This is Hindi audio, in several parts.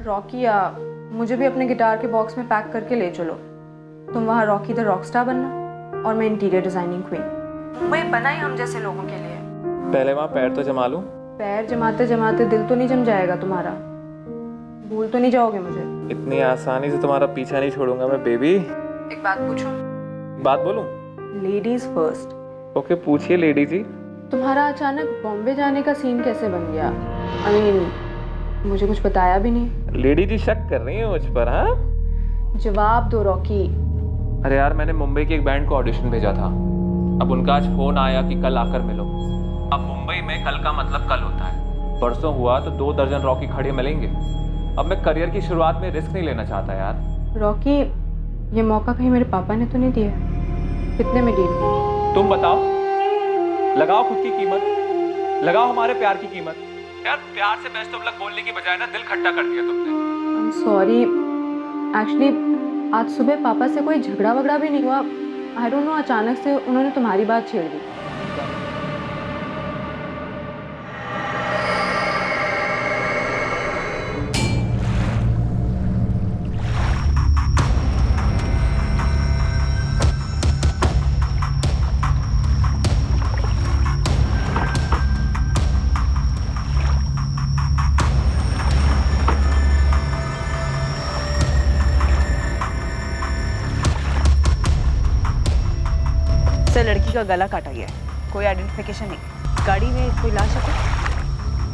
रॉकी मुझे भी अपने गिटार के बॉक्स में पैक करके ले चलो। तुम वहाँ रॉकी द रॉकस्टार बनना और मैं इंटीरियर डिजाइनिंग क्वीन। मुंबई बना ही हम जैसे लोगों के लिए। पहले वहाँ पैर तो जमा लूं। पैर जमाते जमाते दिल तो नहीं जम जाएगा तुम्हारा? भूल तो नहीं जाओगे मुझे? इतनी आसानी से तुम्हारा पीछा नहीं छोड़ूंगा मैं बेबी। एक बात पूछूं? बात बोलूं? Ladies first. ओके पूछिए लेडी जी। तुम्हारा अचानक बॉम्बे जाने का सीन कैसे बन गया? आई मीन मुझे कुछ बताया भी नहीं। लेडी जी शक कर रही है मुझ पर? हाँ जवाब दो रॉकी। अरे यार मैंने मुंबई की एक बैंड को ऑडिशन भेजा था। अब उनका आज फोन आया कि कल आकर मिलो। अब मुंबई में कल का मतलब कल होता है। परसों हुआ तो 2 दर्जन रॉकी खड़े मिलेंगे। अब मैं करियर की शुरुआत में रिस्क नहीं लेना चाहता यार। रॉकी ये मौका कहीं मेरे पापा ने तो नहीं दिया? कितने में डील? तुम बताओ, लगाओ खुद की कीमत, लगाओ हमारे प्यार की कीमत। यार प्यार से बेस्ट ऑफ लक बोलने की बजाय ना दिल खट्टा कर दिया तुमने। आई एम सॉरी, एक्चुअली आज सुबह पापा से कोई झगड़ा वगड़ा भी नहीं हुआ। आई डोंट नो, अचानक से उन्होंने तुम्हारी बात छेड़ दी। सर लड़की का गला काटा गया है, कोई आइडेंटिफिकेशन नहीं। गाड़ी में कोई लाश है?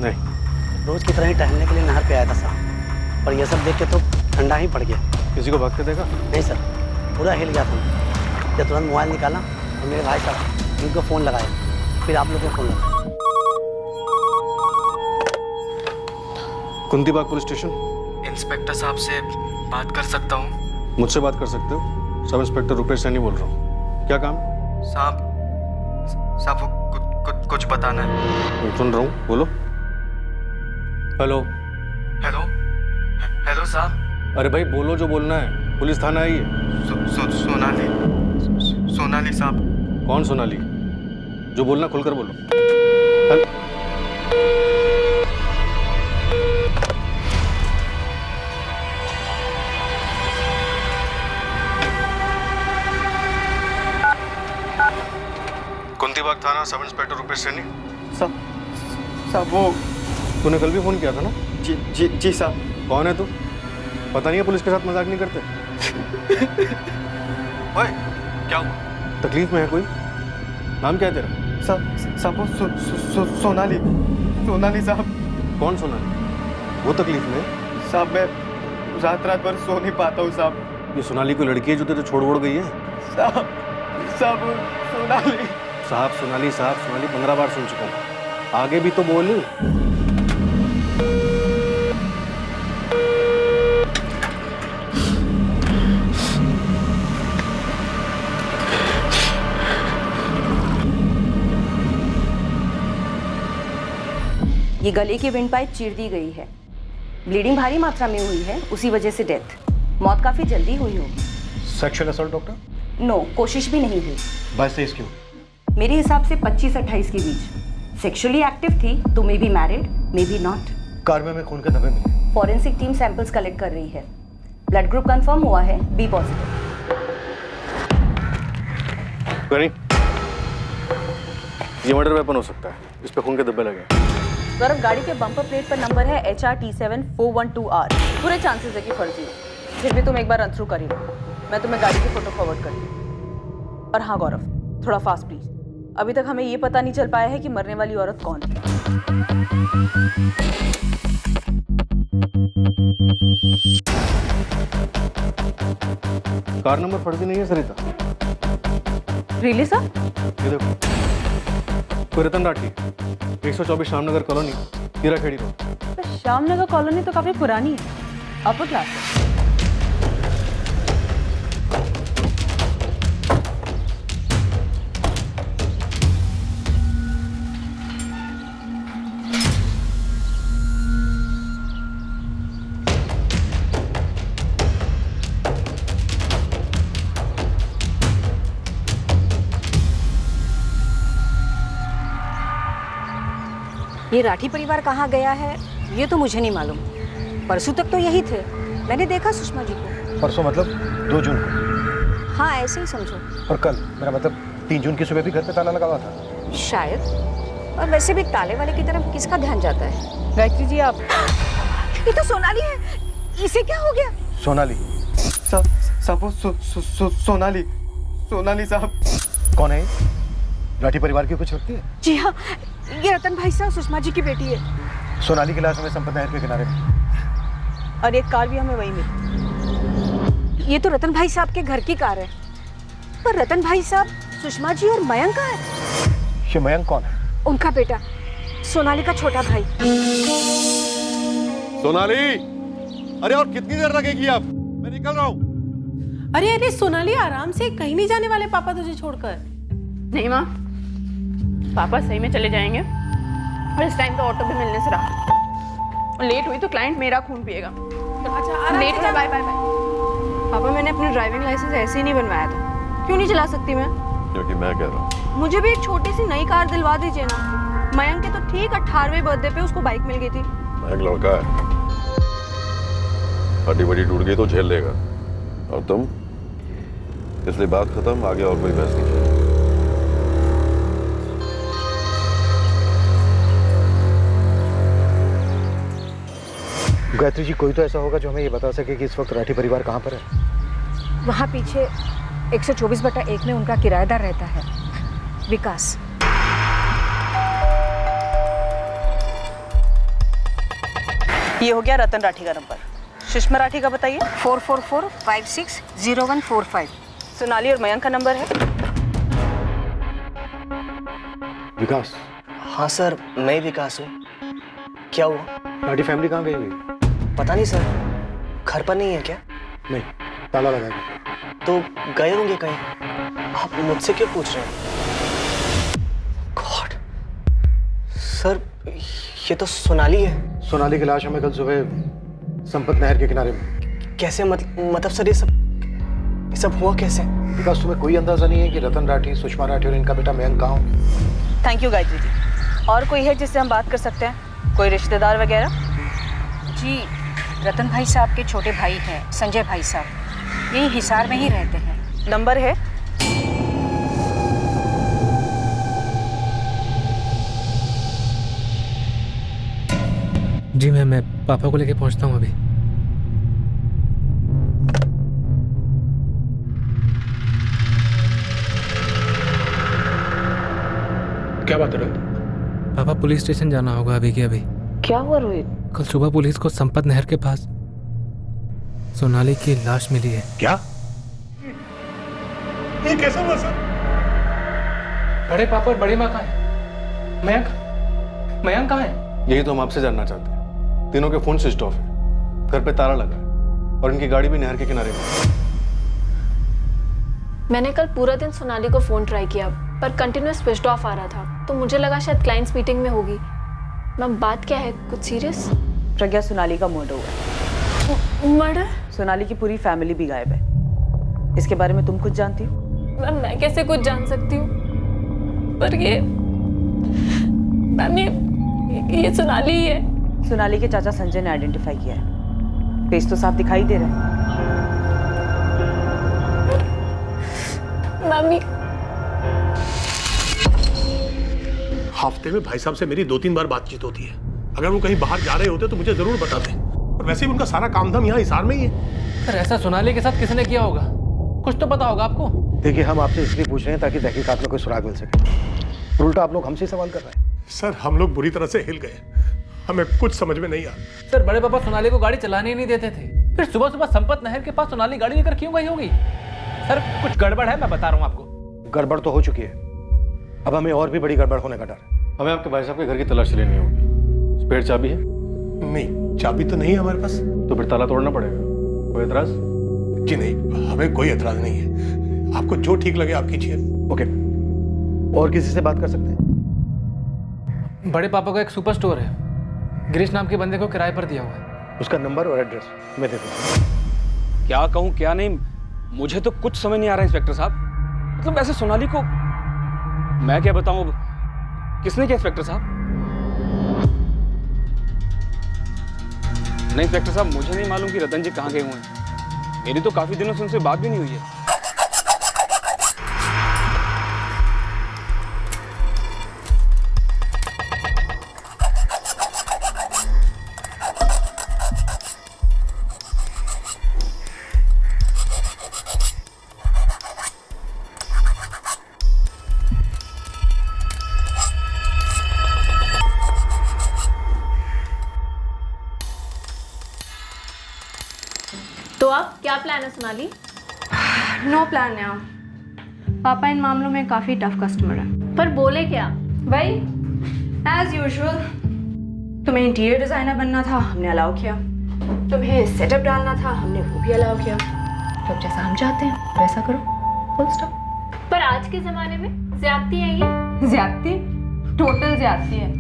नहीं, रोज की तरह ही टहलने के लिए नहर पे आया था साहब, पर यह सब देख के तो ठंडा ही पड़ गया। किसी को भागते देखा? नहीं सर, पूरा हिल गया था। जब तुरंत मोबाइल निकाला और मेरे भाई साहब उनको फ़ोन लगाया, फिर आप लोग को फ़ोन लगाया। कुंती बाग पुलिस स्टेशन। इंस्पेक्टर साहब से बात कर सकता हूँ? मुझसे बात कर सकते हो? सब इंस्पेक्टर रुपेश सैनी बोल रहा हूँ। क्या काम? साहब वो कुछ बताना है। मैं सुन रहा हूँ, बोलो। हेलो हेलो हेलो साहब। अरे भाई बोलो जो बोलना है। पुलिस थाना आई है। सोनाली साहब। कौन सोनाली? जो बोलना खुलकर बोलो। कुंती बाग थाना, सब इंस्पेक्टर रुपेश सैनी। साहब वो तूने कल भी फोन किया था ना? जी साहब। कौन है तू? पता नहीं है पुलिस के साथ मजाक नहीं करते? ओए, क्या हुआ? तकलीफ में है कोई? नाम क्या है तेरा? साहब वो सोनाली साहब। कौन सोनाली? वो तकलीफ में है? साहब मैं रात भर सो नहीं पाता हूँ साहब। ये सोनाली कोई लड़की है जो तेरे छोड़ वोड़ गई है? साहब सोनाली। साहब सोनाली 15 बार सुन चुका हूँ। आगे भी तो बोल। ये गले की विंड पाइप चीर दी गई है। ब्लीडिंग भारी मात्रा में हुई है, उसी वजह से डेथ। मौत काफी जल्दी हुई होगी। Sexual assault doctor? नो, कोशिश भी नहीं हुई। 22-23 क्यों? मेरे हिसाब से 25-28 के बीच। सेक्सुअली एक्टिव थी तो may be married, may be not. Car में खून के धब्बे मिले। फॉरेंसिक टीम सैंपल्स कलेक्ट कर रही है। ब्लड ग्रुप कंफर्म हुआ है, बी पॉजिटिव। ये मर्डर वेपन हो सकता है, इस पे खून के धब्बे लगे। गौरव, गाड़ी के बम्पर प्लेट पर नंबर है HRT7412R। पूरे चांसेस है कि फर्जी हो। फिर भी तुम एक बार रन थ्रू कर ही लो। मैं तुम्हें गाड़ी की फोटो फॉरवर्ड करती हूँ। और हाँ गौरव, थोड़ा फास्ट प्लीज। अभी तक हमें ये पता नहीं चल पाया है कि मरने वाली औरत कौन थी। कार नंबर फर्जी नहीं है सरिता। Really sir? ये देखो, कोई Ratan Rathi, 124 Shyamnagar colony, Hirakhedi road. Shyamnagar colony तो काफी पुरानी है, अपर क्लास है। ये राठी परिवार कहाँ गया है ये तो मुझे नहीं मालूम, परसों तक तो यही थे, मैंने देखा सुषमा जी को। परसों मतलब 2 जून को? हाँ ऐसे ही समझो। और कल, मेरा मतलब 3 जून की सुबह भी घर पे ताला लगा हुआ था। शायद। और वैसे भी ताले वाले की तरफ किसका ध्यान जाता है? गायत्री जी आप ये तो सोनाली है, इसे क्या हो गया? सोनाली साहब वो सोनाली साहब। कौन है? राठी परिवार की कुछ लगती है? जी हाँ, ये रतन भाई साहब सुषमा जी की बेटी है। सोनाली की लाश हमें संपत नहर के किनारे में। और एक कार भी हमें वही मिली। ये तो रतन भाई साहब के घर की कार है। पर रतन भाई साहब, सुषमा जी और मयंक कहाँ है? ये मयंक कौन है? उनका बेटा, सोनाली का छोटा भाई। सोनाली, अरे और कितनी देर लगेगी अब? मैं निकल रहा हूँ। अरे अरे सोनाली, आराम से, कहीं नहीं जाने वाले पापा तुझे छोड़कर। नहीं माँ, पापा सही में चले जाएंगे और इस टाइम तो ऑटो भी मिलने से रहा। लेट हुई तो क्लाइंट मेरा खून पिएगा। अच्छा लेट हुआ, बाय बाय बाय। पापा मैंने अपना ड्राइविंग लाइसेंस ऐसे ही नहीं बनवाया था, क्यों नहीं चला सकती मैं? क्योंकि मैं कह रहा हूँ। मुझे भी एक छोटी सी नई कार दिलवा दीजिए ना। मयंक के तो ठीक 18वें बर्थडे पे उसको बाइक मिल गई थी। मयंक लड़का है, हड्डी बड़ी टूट गई तो झेल लेगा। और तुम, इसलिए बात खत्म, आगे और कोई बहस नहीं चाहिए। गायत्री जी, कोई तो ऐसा होगा जो हमें ये बता सके कि इस वक्त राठी परिवार कहाँ पर है। वहाँ पीछे 124/1 में उनका किराएदार रहता है, विकास। ये हो गया रतन राठी का नंबर। सुषमा राठी का बताइए। 444560145। सोनाली और मयंक का नंबर है। विकास? हाँ सर, मैं विकास हूँ। क्या हुआ? राठी फैमिली कहाँ गई हुई? पता नहीं सर, घर पर नहीं है क्या? नहीं, ताला लगा है। तो गए होंगे कहीं। आप मुझसे क्यों पूछ रहे हैं? गॉड सर, ये तो सोनाली है। सोनाली की लाश हमें कल सुबह संपत नहर के किनारे में। कैसे? मतलब सर, ये सब हुआ कैसे? विकास, तुम्हें कोई अंदाजा नहीं है कि रतन राठी, सुषमा राठी और इनका बेटा मयंक कहाँ हो? Thank you Gayatri ji. और कोई है जिससे हम बात कर सकते हैं? कोई रिश्तेदार वगैरह? जी, रतन भाई साहब के छोटे भाई हैं, संजय भाई साहब, यही हिसार में ही रहते हैं। नंबर है? जी मैं पापा को लेके पहुंचता हूँ अभी। क्या बात है रोहित? पापा, पुलिस स्टेशन जाना होगा अभी के अभी। क्या हुआ रोहित? कल सुबह पुलिस को संपत नहर के पास सोनाली की लाश मिली है। क्या? ये कैसे हुआ सर? बड़े पापा और बड़ी माँ कहाँ है? मयंक कहाँ है? यही तो हम आपसे जानना चाहते हैं। तीनों के फोन स्विच ऑफ है, घर पे ताला लगा है और इनकी गाड़ी भी नहर के किनारे में। मैंने कल पूरा दिन सोनाली को फोन ट्राई किया पर कंटिन्यूअस स्विच ऑफ आ रहा था, तो मुझे लगा शायद क्लाइंट्स मीटिंग में होगी। मैम बात क्या है, कुछ सीरियस? प्रज्ञा, सोनाली का मर्डर हुआ है। मर्डर? सोनाली की पूरी फैमिली भी गायब है। इसके बारे में तुम कुछ जानती हो? मैम मैं कैसे कुछ जान सकती हूँ? पर ये मैम ये सोनाली ही है। सोनाली के चाचा संजय ने आइडेंटिफाई किया है। फेस तो साफ दिखाई दे रहा है। मम्मी, हफ्ते में भाई साहब से मेरी 2-3 बार बातचीत होती है। अगर वो कहीं बाहर जा रहे होते तो मुझे जरूर बताते। और वैसे भी उनका सारा काम धाम यहाँ हिसार में ही है। सर ऐसा सोनाली के साथ किसने किया होगा? कुछ तो पता होगा आपको। देखिए, हम आपसे इसलिए पूछ रहे हैं ताकि तहकीकात में कोई सुराग मिल सके। और उल्टा आप लोग हमसे सवाल कर रहे हैं। सर, हम लोग बुरी तरह से हिल गए, हमें कुछ समझ में नहीं आ। सर बड़े पापा सोनाली को गाड़ी चलाने ही नहीं देते थे, फिर सुबह सुबह संपत नहर के पास सोनाली गाड़ी लेकर क्यों गई होगी? सर कुछ गड़बड़ है, मैं बता रहा हूँ आपको। गड़बड़ तो हो चुकी है, अब हमें और भी बड़ी गड़बड़ होने का डर है। हमें आपके भाई साहब के घर की तलाशी लेनी होगी। स्पेयर चाबी है? नहीं, चाबी तो नहीं है हमारे पास। तो फिर ताला तोड़ना पड़ेगा। कोई एतराज? जी नहीं, हमें कोई एतराज नहीं है। आपको जो ठीक लगे आप कीजिए। ओके, और किसी से बात कर सकते हैं? बड़े पापा का एक सुपर स्टोर है, गिरीश नाम के बंदे को किराए पर दिया हुआ है। उसका नंबर और एड्रेस मैं दे दूँ। क्या कहूँ क्या नहीं, मुझे तो कुछ समझ नहीं आ रहा इंस्पेक्टर साहब। मतलब ऐसे सोनाली को मैं क्या बताऊं, किसने किया इंस्पेक्टर साहब? नहीं इंस्पेक्टर साहब, मुझे नहीं मालूम कि रतन जी कहाँ गए हुए हैं। मेरी तो काफी दिनों से उनसे बात भी नहीं हुई है। तो अब क्या प्लान है सोनाली? नो प्लान है। पापा इन मामलों में काफ़ी टफ कस्टमर है। पर बोले क्या? वही एज यूजुअल। तुम्हें इंटीरियर डिज़ाइनर बनना था, हमने अलाउ किया। तुम्हें सेटअप डालना था, हमने वो भी अलाउ किया। तो अब जैसा हम चाहते हैं वैसा करो, फुल स्टॉप। पर आज के ज़माने में ज्यादती है ये। ज्यादती? टोटल ज्यादती है।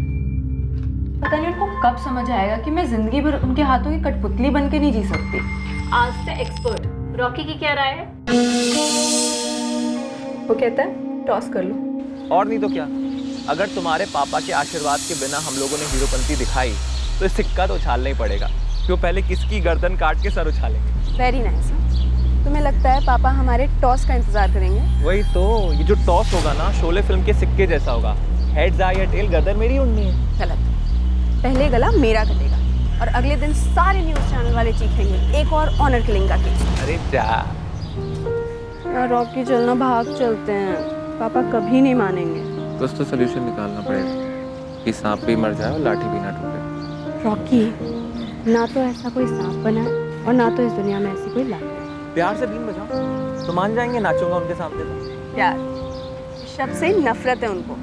पता नहीं उनको कब समझ आएगा कि मैं जिंदगी भर उनके हाथों की कठपुतली बन के नहीं जी सकती। आज से एक्सपर्ट रॉकी की क्या राय है? वो कहता है टॉस कर लो। और नहीं तो क्या, अगर तुम्हारे पापा के आशीर्वाद के बिना हम लोगों ने हीरोपंती दिखाई तो इस सिक्का तो उछालना ही पड़ेगा। क्यों पहले किसकी गर्दन काट के सर उछालेंगे। Very nice. तुम्हें लगता है पापा हमारे टॉस का इंतजार करेंगे? वही तो, ये जो टॉस होगा ना शोले फिल्म के सिक्के जैसा होगा। हेड्स आए या टेल, गर्दन मेरी उड़नी है। गलत। पहले गला मेरा कटेगा और अगले दिन सारे न्यूज़ चैनल वाले चीखेंगे एक और ऑनर किलिंग का केस। अरे जा यार रॉकी चलना, भाग चलते हैं। पापा कभी नहीं मानेंगे। कुछ तो सोल्यूशन निकालना पड़ेगा कि सांप भी मर जाए और लाठी भी ना टूटे। रॉकी, ना तो ऐसा कोई सांप बना है और ना तो इस दुनिया में ऐसी कोई लाठी। प्यार से बीन बजाओ तो मान जाएंगे, नाचूंगा उनके सामने तो। प्यार शब्द से नफरत है उनको।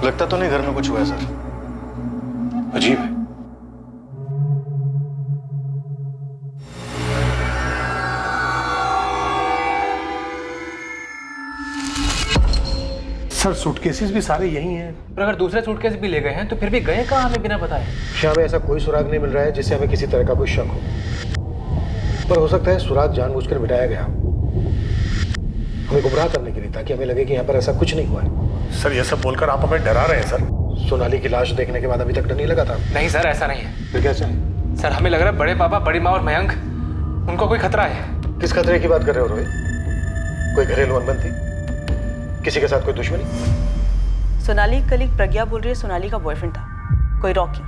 लगता तो नहीं घर में कुछ हुआ है सर। अजीब है। सर सूटकेसेस भी सारे यही हैं। पर अगर दूसरे सूटकेस भी ले गए हैं तो फिर भी गए कहाँ हमें बिना बताए? यहाँ में ऐसा कोई सुराग नहीं मिल रहा है जिससे हमें किसी तरह का कोई शक हो, पर हो सकता है सुराग जानबूझकर मिटाया गया हमें गुमराह करने के लिए, ताकि हमें लगे कि यहाँ पर ऐसा कुछ नहीं हुआ है। सर ये सब बोलकर आप हमें डरा रहे हैं सर। सोनाली की लाश देखने के बाद अभी तक डर नहीं लगा था? नहीं सर, ऐसा नहीं है। फिर कैसे है? सर हमें लग रहा है बड़े पापा, बड़ी माँ और मयंक, उनको कोई खतरा है। किस खतरे की बात कर रहे हो रोहित? कोई घरेलू अनबन थी? किसी के साथ कोई दुश्मनी? सोनाली कलीग प्रज्ञा बोल रही है सोनाली का बॉयफ्रेंड था कोई रॉकी,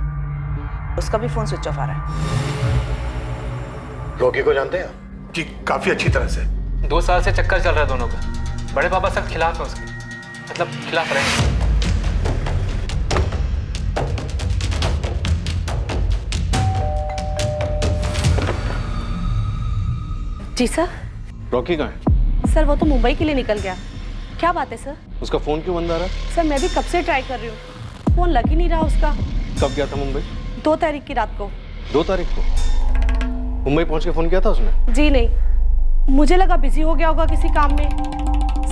उसका भी फोन स्विच ऑफ आ रहा है। रॉकी को जानते हैं? जी काफी अच्छी तरह से। 2 साल से चक्कर चल रहा है दोनों का। बड़े पापा सख्त खिलाफ है उसके, मतलब खिलाफ रहे। जी सर। रॉकी कहाँ है? सर वो तो मुंबई के लिए निकल गया। क्या बात है सर? उसका फोन क्यों बंद आ रहा है? सर मैं भी कब से ट्राई कर रही हूँ, फोन लग ही नहीं रहा उसका। कब गया था मुंबई? 2 तारीख की रात को। 2 तारीख को मुंबई पहुंच के फोन किया था उसने? जी नहीं, मुझे लगा बिजी हो गया होगा किसी काम में।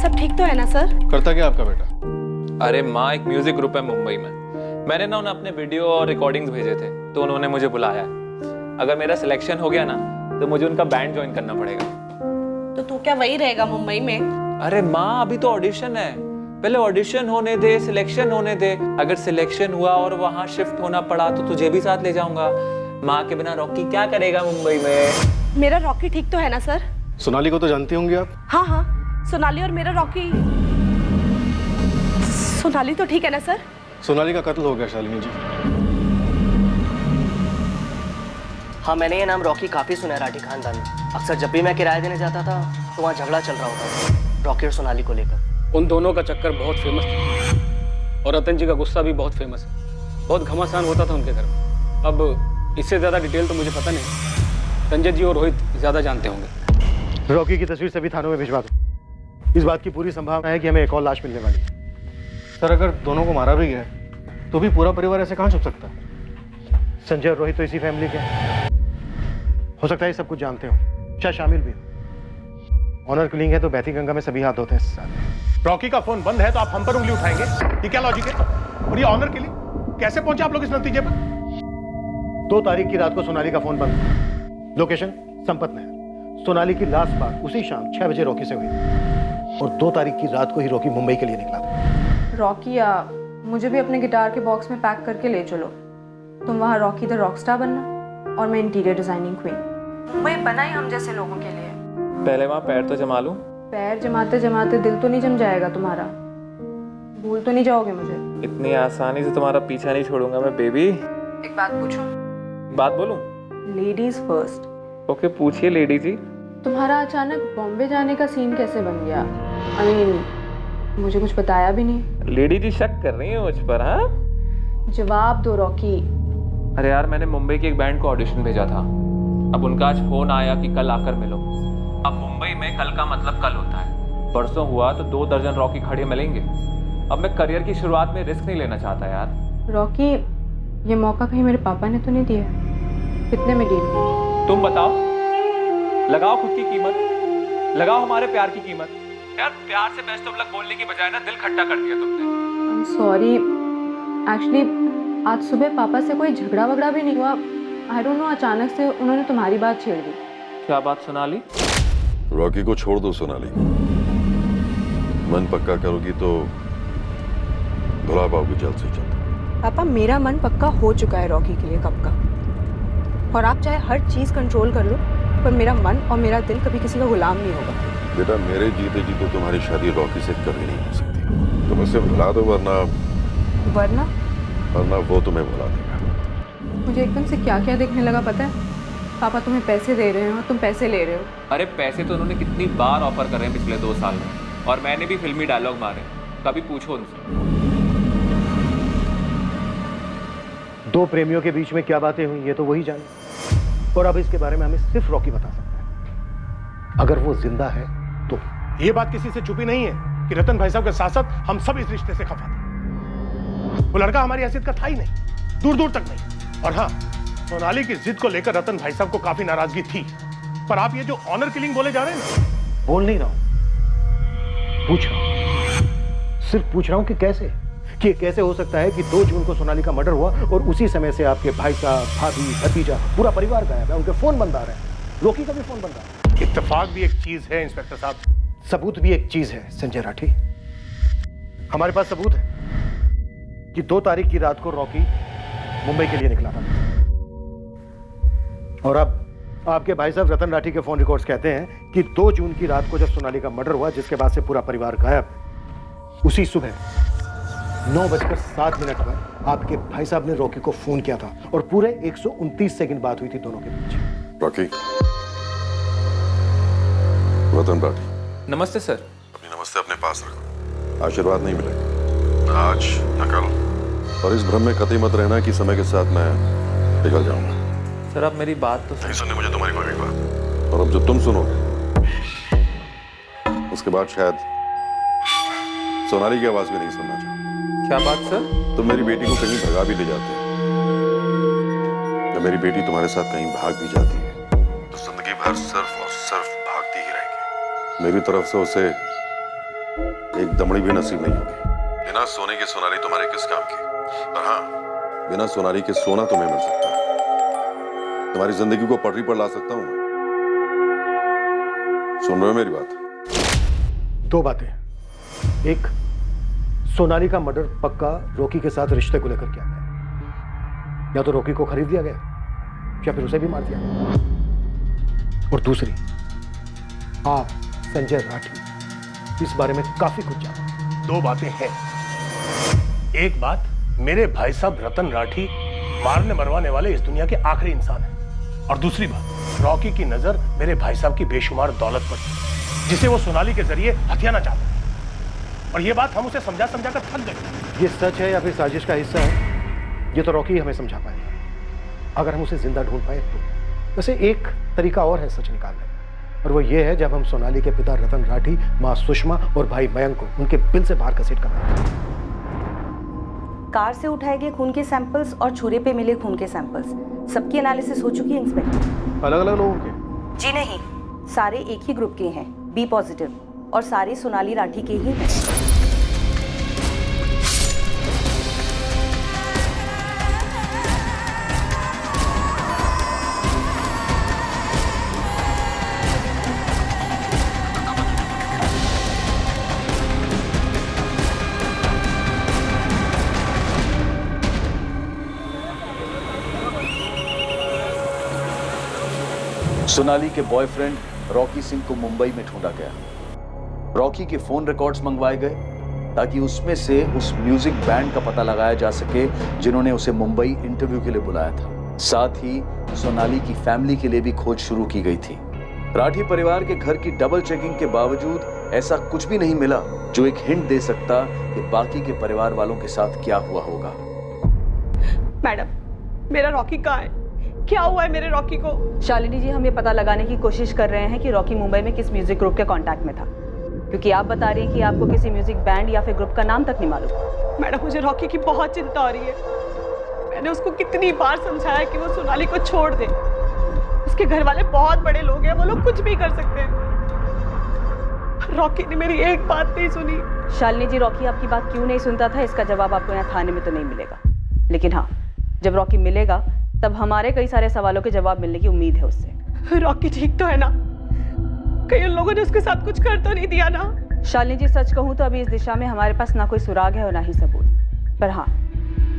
सब ठीक तो है ना सर? करता क्या आपका बेटा? अरे माँ, एक म्यूजिक ग्रुप है मुंबई में। मैंने ना उन्हें अपने वीडियो और रिकॉर्डिंग्स भेजे थे तो उन्होंने मुझे बुलाया। अगर मेरा सिलेक्शन हो गया ना तो मुझे उनका बैंड ज्वाइन करना पड़ेगा। तो तू क्या वही रहेगा मुंबई में? अरे माँ, अभी तो ऑडिशन है, पहले ऑडिशन होने दे, सिलेक्शन होने दे। अगर सिलेक्शन हुआ और वहाँ शिफ्ट होना पड़ा तो तुझे भी साथ ले जाऊंगा। माँ के बिना रॉकी क्या करेगा मुंबई में? मेरा रॉकी ठीक तो है ना सर? सोनाली को तो जानती होंगी आप? हाँ हाँ, सोनाली और मेरा रॉकी। सोनाली तो ठीक है ना सर? सोनाली का कत्ल हो गया शालिनी जी। हाँ, मैंने ये नाम रॉकी काफ़ी सुना है राठी खानदान में। अक्सर जब भी मैं किराया देने जाता था तो वहाँ झगड़ा चल रहा होता था रॉकी और सोनाली को लेकर। उन दोनों का चक्कर बहुत फेमस था और रतन जी का गुस्सा भी बहुत फेमस है। बहुत घमासान होता था उनके घर में। अब इससे ज़्यादा डिटेल तो मुझे पता नहीं। संजय जी और रोहित ज़्यादा जानते होंगे। रॉकी की तस्वीर सभी थानों में भिजवा दो। इस बात की पूरी संभावना है कि हमें एक और लाश मिलने वाली है। सर अगर दोनों को मारा भी गया तो भी पूरा परिवार ऐसे कहाँ छुप सकता है? संजय और रोहित तो इसी फैमिली के हैं। हो सकता है सब कुछ जानते हो, शायद शामिल भी हो। ऑनर किलिंग है तो बहती गंगा में सभी हाथ होते हैं साथ। रॉकी का फोन बंद है तो आप हम पर उंगली उठाएंगे? ये क्या लॉजिक है? और ये ऑनर किलिंग कैसे पहुंचे आप लोग इस नतीजे पर? 2 तारीख की रात को सोनाली का फोन बंद था। लोकेशन संपत नहर। सोनाली की लास्ट बात उसी शाम 6 बजे रॉकी से हुई और 2 तारीख की रात को ही रॉकी मुंबई के लिए निकला था। रॉकी या मुझे भी अपने गिटार के बॉक्स में पैक करके ले चलो। तुम वहाँ रॉकी द रॉकस्टार बनना और मैं इंटीरियर डिजाइनिंग क्वीन। मुंबई बना ही हम जैसे लोगों के लिए। पहले वहाँ पैर तो जमा लूं। पैर जमाते जमाते दिल तो नहीं जम जाएगा तुम्हारा? भूल तो नहीं जाओगे मुझे? इतनी आसानी से तुम्हारा पीछा नहीं छोड़ूंगा मैं बेबी। एक बात पूछूं? बात बोलूं? Ladies first. ओके पूछिए लेडी जी। तुम्हारा अचानक बॉम्बे जाने का सीन कैसे बन गया? आई मीन मुझे कुछ बताया भी नहीं। लेडी जी शक कर रही है मुझ पर? हाँ जवाब दो रॉकी। अरे यार मैंने मुंबई के एक बैंड को ऑडिशन भेजा था। अब उनका आज फोन आया कि कल आकर मिलो। अब मुंबई में कल का मतलब कल होता है। परसों हुआ तो 2 दर्जन रॉकी खड़े मिलेंगे। अब मैं करियर की शुरुआत में रिस्क नहीं लेना चाहता यार। रॉकी ये मौका कहीं मेरे पापा ने तो नहीं दिया? कितने में डील? तुम बताओ, लगाओ खुद की कीमत, लगाओ हमारे प्यार की कीमत। यार प्यार से बेस्ट ऑफ लक बोलने की बजाय ना दिल खट्टा कर दिया तुमने। सॉरी एक्चुअली आज सुबह पापा से कोई झगड़ा वगड़ा भी नहीं हुआ। आई डोंट नो अचानक से उन्होंने तुम्हारी बात छेड़ दी। क्या बात सोनाली? रॉकी को छोड़ दो सोनाली। मन पक्का करोगी तो भुला पाओगी जल्द से जल्द। पापा मेरा मन पक्का हो चुका है रॉकी के लिए कब का। और आप चाहे हर चीज कंट्रोल कर लो पर मेरा मन और मेरा दिल कभी किसी का गुलाम नहीं होगा। बेटा मेरे जीते जी तो तुम्हारी शादी रॉकी से कभी नहीं हो सकती। तुम उसे भुला दो वरना वो तुम्हें भुला देगा। मुझे एकदम से क्या क्या देखने लगा पता है? पापा तुम्हें पैसे दे रहे हो, तुम पैसे ले रहे हो। अरे पैसे तो उन्होंने कितनी बार ऑफर कर रहे हैं पिछले 2 साल में और मैंने भी फिल्मी डायलॉग मारे। कभी पूछो उनसे। 2 प्रेमियों के बीच में क्या बातें हुई ये तो वही जाने। और अब इसके बारे में हमें सिर्फ रॉकी बता सकता है। अगर वो जिंदा है तो। ये बात किसी से छुपी नहीं है कि रतन भाई साहब के साथ साथ हम सब इस रिश्ते से खफा थे। वो लड़का हमारी हैसियत का था ही नहीं, दूर दूर तक नहीं। और हाँ, सोनाली की जिद को लेकर रतन भाई साहब को काफी नाराजगी थी। पर आप ये जो ऑनर किलिंग बोले जा रहे हैं ना। बोल नहीं रहा हूं, पूछ रहा हूं। सिर्फ पूछ रहा हूं कि कैसे, कि कैसे हो सकता है कि 2 जून को सोनाली का मर्डर हुआ और उसी समय से आपके भाई साहब, भाभी, भतीजा, पूरा परिवार गायब है। उनके फोन बंद आ रहे हैं, रॉकी का भी फोन बंद आ रहा है। इत्तेफाक भी एक चीज है इंस्पेक्टर साहब, सबूत भी एक चीज है संजय राठी। हमारे पास सबूत है कि 2 तारीख की रात को रॉकी मुंबई के लिए निकला था। और अब आपके भाई साहब रतन राठी के फोन रिकॉर्ड्स कहते हैं कि 2 जून की रात को जब सोनाली का मर्डर हुआ, जिसके बाद से पूरा परिवार गायब, उसी सुबह 9:07 पर आपके भाई साहब ने रॉकी को फोन किया था और पूरे 129 सेकंड बात हुई थी दोनों के बीच। रॉकी, रतन राठी। नमस्ते सर। अपनी नमस्ते अपने पास रखो, आशीर्वाद नहीं मिलेगा आज न कल। और इस भ्रम में कतई मत रहना कि समय के साथ मैं पिघल जाऊंगा। सर आप मेरी बात तो नहीं सुननी मुझे तुम्हारी कोई भी बात। और अब जो तुम सुनोगे उसके बाद शायद सोनाली की आवाज भी नहीं सुनना चाहूंगा। क्या बात सर? तुम मेरी बेटी को कहीं भगा भी ले जाते हैं, जब मेरी बेटी तुम्हारे साथ कहीं भाग भी जाती है तो जिंदगी भर सिर्फ और सिर्फ भागती ही रहेगी। मेरी तरफ से उसे एक दमड़ी भी नसीब नहीं होगी। बिना सोने के सोनाली तुम्हारे किस काम की? पर हाँ, बिना सोनाली के सोना तुम्हें मिल सकता है। तुम्हारी जिंदगी को पटरी पर ला सकता हूं। सुन रहे हो मेरी बात? 2 बातें। एक, सोनाली का मर्डर पक्का रॉकी के साथ रिश्ते को लेकर किया गया। या तो रॉकी को खरीद लिया गया या फिर उसे भी मार दिया गया। और दूसरी, आप संजय राठी इस बारे में काफी कुछ जानते हैं। 2 बातें हैं। एक बात, मेरे भाई साहब रतन राठी मारने मरवाने वाले इस दुनिया के आखिरी इंसान हैं। और दूसरी बात, रॉकी की नजर मेरे भाई साहब की बेशुमार दौलत पर थी, जिसे वो सोनाली के जरिए हथियाना चाहता है। और ये बात हम उसे समझा समझा कर थक गए। ये सच है या फिर साजिश का हिस्सा है, ये तो रॉकी हमें समझा पाएगा, अगर हम उसे जिंदा ढूंढ पाए तो। वैसे एक तरीका और है सच निकालने का, और वो ये है जब हम सोनाली के पिता रतन राठी, माँ सुषमा और भाई मयंक को उनके बिल से बाहर घसीट कर लाएं। कार से उठाए गए खून के सैंपल्स और छुरे पे मिले खून के सैंपल्स सबकी एनालिसिस हो चुकी है इंस्पेक्टर। अलग अलग लोगों के? जी नहीं, सारे एक ही ग्रुप के हैं, बी पॉजिटिव, और सारे सोनाली राठी के ही हैं। सोनाली के बॉयफ्रेंड रॉकी सिंह को मुंबई में ढूंढा गया। रॉकी के फोन रिकॉर्ड्स मंगवाए गए ताकि उसमें से उस म्यूजिक बैंड का पता लगाया जा सके जिन्होंने उसे मुंबई इंटरव्यू के लिए बुलाया था। साथ ही सोनाली की फैमिली के लिए भी खोज शुरू की गई थी। राठी परिवार के घर की डबल चेकिंग के बावजूद ऐसा कुछ भी नहीं मिला जो एक हिंट दे सकता कि बाकी के परिवार वालों के साथ क्या हुआ होगा। मैडम, मेरा रॉकी कहाँ है? क्या हुआ है मेरे रॉकी को? शालिनी जी, हम ये पता लगाने की कोशिश कर रहे हैं कि रॉकी मुंबई में किस म्यूजिक ग्रुप के कांटेक्ट में था, क्योंकि आप बता रही हैं कि आपको किसी म्यूजिक बैंड या फिर ग्रुप का नाम तक नहीं मालूम। मैडम, मुझे रॉकी की बहुत चिंता हो रही है। मैंने उसको कितनी बार समझाया कि वो सोनाली को छोड़ दे। उसके घर वाले बहुत बड़े लोग हैं, वो लोग कुछ भी कर सकते हैं। रॉकी ने मेरी एक बात नहीं सुनी। शालिनी जी, रॉकी आपकी बात क्यों नहीं सुनता था, इसका जवाब आपको यहाँ थाने में तो नहीं मिलेगा, लेकिन हाँ, जब रॉकी मिलेगा तब हमारे कई सारे सवालों के जवाब मिलने की उम्मीद है उससे। रॉकी ठीक तो है ना? कई उन लोगों ने उसके साथ कुछ कर तो नहीं दिया ना? शालिनी जी, सच कहूँ तो अभी इस दिशा में हमारे पास ना कोई सुराग है और ना ही सबूत, पर हाँ,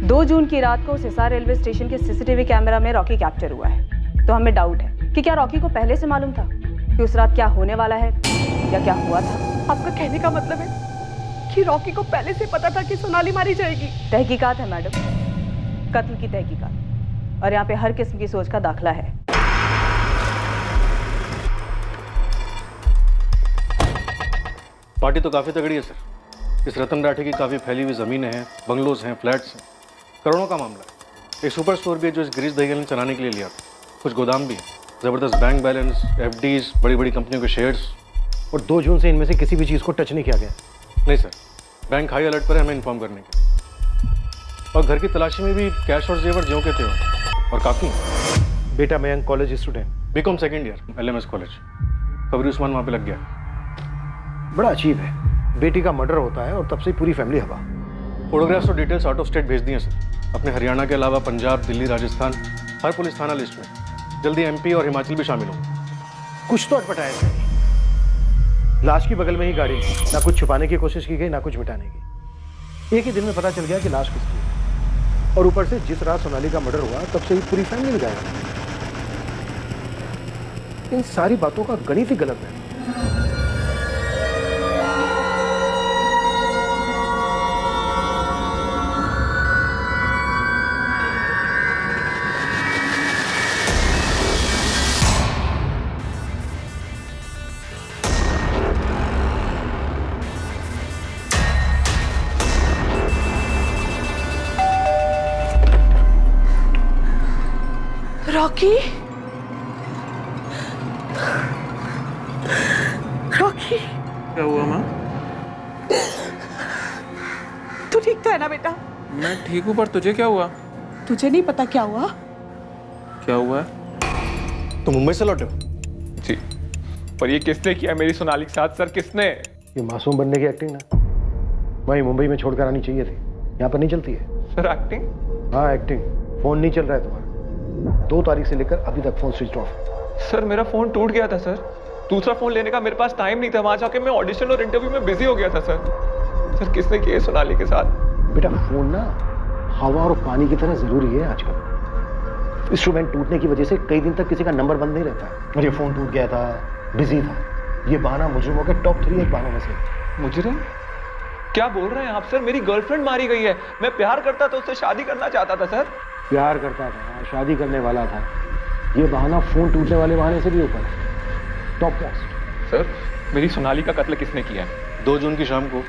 2 जून की रात को हिसार रेलवे स्टेशन के सीसीटीवी कैमरा में रॉकी कैप्चर हुआ है। तो हमें डाउट है कि क्या रॉकी को पहले से मालूम था कि उस रात क्या होने वाला है या क्या हुआ था। आपका कहने का मतलब है कि रॉकी को पहले से पता था कि सोनाली मारी जाएगी? तहकीकात है मैडम, कत्ल की तहकीकात, और यहाँ पे हर किस्म की सोच का दाखला है। पार्टी तो काफी तगड़ी है सर। इस रतन राठी की काफी फैली हुई जमीनें हैं, बंगलोज हैं, फ्लैट्स हैं, करोड़ों का मामला है। एक सुपर स्टोर भी है जो इस गिरीश दहिया ने चलाने के लिए लिया था। कुछ गोदाम भी है, जबरदस्त बैंक बैलेंस, एफडीज, बड़ी बड़ी कंपनियों के शेयर्स। और 2 जून से इनमें से किसी भी चीज को टच नहीं किया गया? नहीं सर, बैंक हाई अलर्ट पर है हमें इन्फॉर्म करने के। और घर की तलाशी में भी कैश और जेवर ज्यों के थे और काफी। बेटा Mayank college student, B Com second year, LMS college. कबरी उस्मान वहाँ पे लग गया। बड़ा अजीब है, बेटी का मर्डर होता है और तब से पूरी फैमिली हवा। फोटोग्राफ्स और डिटेल्स आउट ऑफ स्टेट भेज दिए सर, अपने हरियाणा के अलावा पंजाब, दिल्ली, राजस्थान, हर पुलिस थाना लिस्ट में। जल्दी MP और हिमाचल भी शामिल होंगे। कुछ तो अटपटाया सही। लाश की बगल में ही गाड़ी थी, ना कुछ छुपाने की कोशिश की गई ना कुछ मिटाने की। एक ही दिन में पता चल गया कि लाश किसकी है, और ऊपर से जिस रात सोनाली का मर्डर हुआ तब से ही पूरी फैमिली में गायब। इन सारी बातों का गणित ही गलत है। रॉकी, रॉकी, क्या हुआ माँ? तू ठीक तो है ना बेटा? मैं ठीक हूँ, पर तुझे क्या हुआ? तुझे नहीं पता क्या हुआ? क्या हुआ? तुम मुंबई से लौटे हो? जी, पर ये किसने किया मेरी सोनाली के साथ? सर किसने? ये मासूम बनने की एक्टिंग ना वहीं मुंबई में छोड़कर आनी चाहिए थी, यहाँ पर नहीं चलती है। Sir acting? हाँ एक्टिंग। फोन नहीं चल रहा है तुम्हारा, 2 तारीख से लेकर अभी तक फोन स्विच ऑफ। सर मेरा फोन टूट गया था सर, दूसरा फोन लेने का मेरे पास टाइम नहीं था। वहां जाके मैं ऑडिशन और इंटरव्यू में बिजी हो गया था सर किसने किया सोनाली के साथ? बेटा फोन ना हवा और पानी की तरह जरूरी है आजकल। इंस्ट्रूमेंट टूटने की वजह से कई दिन तक किसी का नंबर बंद नहीं रहता है। मुझे फोन टूट गया था, बिजी था, ये बहाना मुजरिमों के टॉप 3 एक बहानों में से। मुजरिम? क्या बोल रहे हैं आप सर? मेरी गर्लफ्रेंड मारी गई है। मैं प्यार करता था, उससे शादी करना चाहता था सर। प्यार करता था, शादी करने वाला था, ये बहाना फोन टूटने वाले बहाने से भी ऊपर है। Top most. सर, मेरी सोनाली का कत्ल किसने किया है? 2 जून की शाम को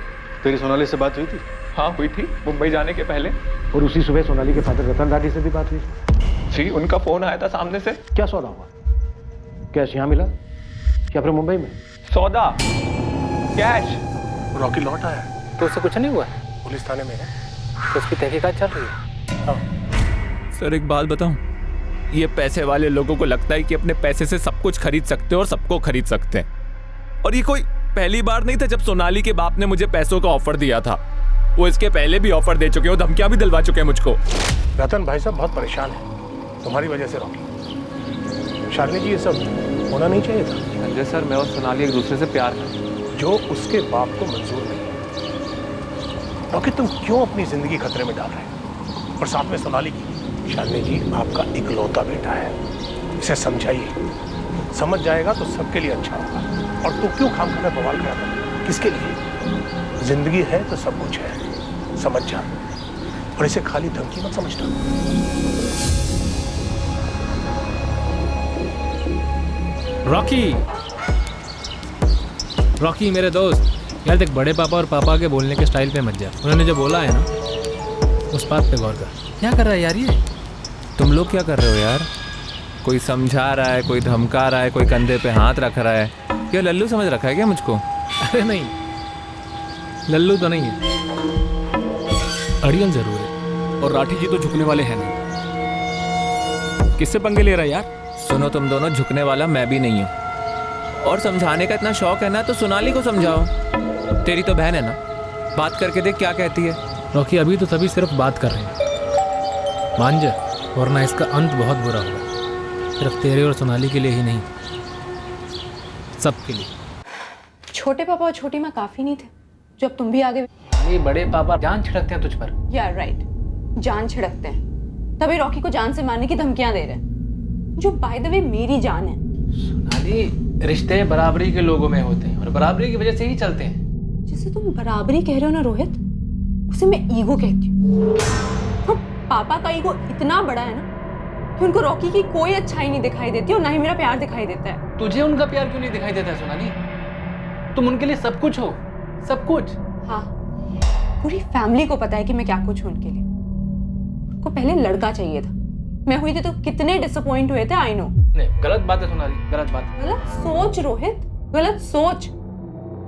तेरी सोनाली से बात हुई थी? हाँ हुई थी, मुंबई जाने के पहले। और उसी सुबह सोनाली के फादर रतन राठी से भी बात हुई थी? जी, उनका फोन आया था सामने से। क्या सौदा हुआ? कैश यहाँ मिला या फिर मुंबई में? सौदा, कैश। रॉकी लौट आया तो उससे कुछ नहीं हुआ? पुलिस थाने में है, तो उसकी तहकीकात चल रही है। सर एक बात बताऊं, ये पैसे वाले लोगों को लगता है कि अपने पैसे से सब कुछ खरीद सकते हैं और सबको खरीद सकते हैं। और ये कोई पहली बार नहीं था जब सोनाली के बाप ने मुझे पैसों का ऑफर दिया था। वो इसके पहले भी ऑफर दे चुके हैं, धमकियां भी दिलवा चुके हैं मुझको। रतन भाई साहब बहुत परेशान है तुम्हारी वजह से रॉकी। शालिनी जी, ये सब होना नहीं चाहिए था। संजय सर, मैं और सोनाली एक दूसरे से प्यार करते, जो उसके बाप को मंजूर नहीं है। रॉकी, तुम क्यों अपनी जिंदगी खतरे में डाल रहे हो? और साथ में सोनाली की। शालिनी जी आपका इकलौता बेटा है, इसे समझाइए। समझ जाएगा तो सबके लिए अच्छा होगा। और तू क्यों खामखा में बवाल कर रहा था? किसके लिए? जिंदगी है तो सब कुछ है, समझ जा। और इसे खाली धमकी मत समझना। रॉकी मेरे दोस्त, यार देख, बड़े पापा और पापा के बोलने के स्टाइल पे मत जा। उन्होंने जो बोला है ना, उस बात पे गौर कर। क्या कर रहा है यार ये? तुम लोग क्या कर रहे हो यार? कोई समझा रहा है, कोई धमका रहा है, कोई कंधे पे हाथ रख रहा है। क्या लल्लू समझ रखा है क्या मुझको? अरे नहीं, लल्लू तो नहीं है, अड़ियल जरूर है। और राठी जी तो झुकने वाले हैं नहीं। किससे पंगे ले रहा है यार? सुनो तुम दोनों, झुकने वाला मैं भी नहीं हूँ। और समझाने का इतना शौक है ना तो सोनाली को समझाओ। तेरी तो बहन है ना, बात करके देख क्या कहती है। रॉकी, अभी तो सभी सिर्फ बात कर रहे हैं, मान जा, वरना इसका अंत बहुत बुरा होगा। सिर्फ तेरे और सोनाली के लिए ही नहीं, सबके लिए। छोटे पापा और छोटी माँ काफी नहीं थे जो अब तुम भी आगे? ये बड़े पापा जान छिड़कते हैं तुझ पर। यार राइट, जान छिड़कते हैं, तभी रॉकी को जान से मारने की धमकियां दे रहे हैं, जो बाय द वे मेरी जान है। सोनाली, रिश्ते बराबरी के लोगों में होते हैं और बराबरी की वजह से ही चलते हैं। जिसे तुम बराबरी कह रहे हो ना रोहित, उसे मैं ईगो कहती हूँ। तो पापा का ईगो इतना बड़ा है ना कि उनको रॉकी की कोई अच्छाई नहीं दिखाई देती और ना ही मेरा प्यार दिखाई देता है। तुझे उनका प्यार क्यों नहीं दिखाई देता है सोनाली? तुम उनके लिए सब कुछ हो, सब कुछ। हाँ, पूरी फैमिली को पता है कि मैं क्या कुछ हूँ उनके लिए। उनको पहले लड़का चाहिए था, मैं हुई थी तो कितने डिसअपॉइंट हुए थे। I know. नहीं, गलत बात है सोनाली, गलत बात। गलत सोच रोहित, गलत सोच।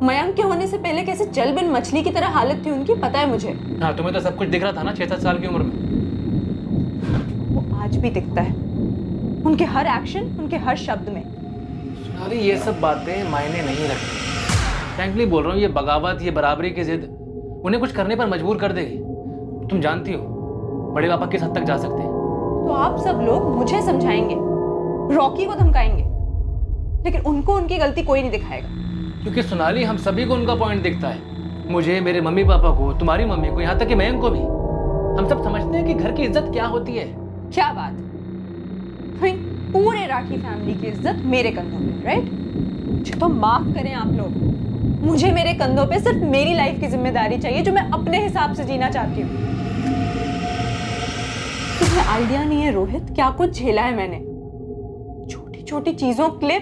मयंक के होने से पहले कैसे जल बिन मछली की तरह हालत थी उनकी, पता है मुझे। हाँ, तुम्हें तो सब कुछ दिख रहा था ना 6-7 साल की उम्र में। वो आज भी दिखता है, उनके हर एक्शन, उनके हर शब्द में। सोनाली, ये सब बातें मायने नहीं रखती। फ्रैंकली बोल रहा हूँ, ये बगावत, ये बराबरी की जिद उन्हें कुछ करने पर मजबूर कर देगी। तुम जानती हो बड़े पापा किस हद तक जा सकते हैं। तो आप सब लोग मुझे समझाएंगे, रॉकी को धमकाएंगे, लेकिन उनको उनकी गलती कोई नहीं दिखाएगा। क्योंकि सोनाली, हम सभी को उनका पॉइंट दिखता है। मुझे, मेरे मम्मी पापा को, तुम्हारी मम्मी को, यहाँ तक कि मयंक को भी। हम सब समझते हैं कि घर की इज्जत क्या होती है। क्या बात? पूरे राठी फैमिली की इज्जत मेरे कंधों पे, राइट? मुझे तो माफ करें आप लोग, मुझे मेरे कंधों पे सिर्फ मेरी लाइफ की जिम्मेदारी चाहिए, जो मैं अपने हिसाब से जीना चाहती हूँ। तुम्हें आइडिया नहीं है रोहित, क्या कुछ झेला है मैंने। छोटी छोटी चीजों के लिए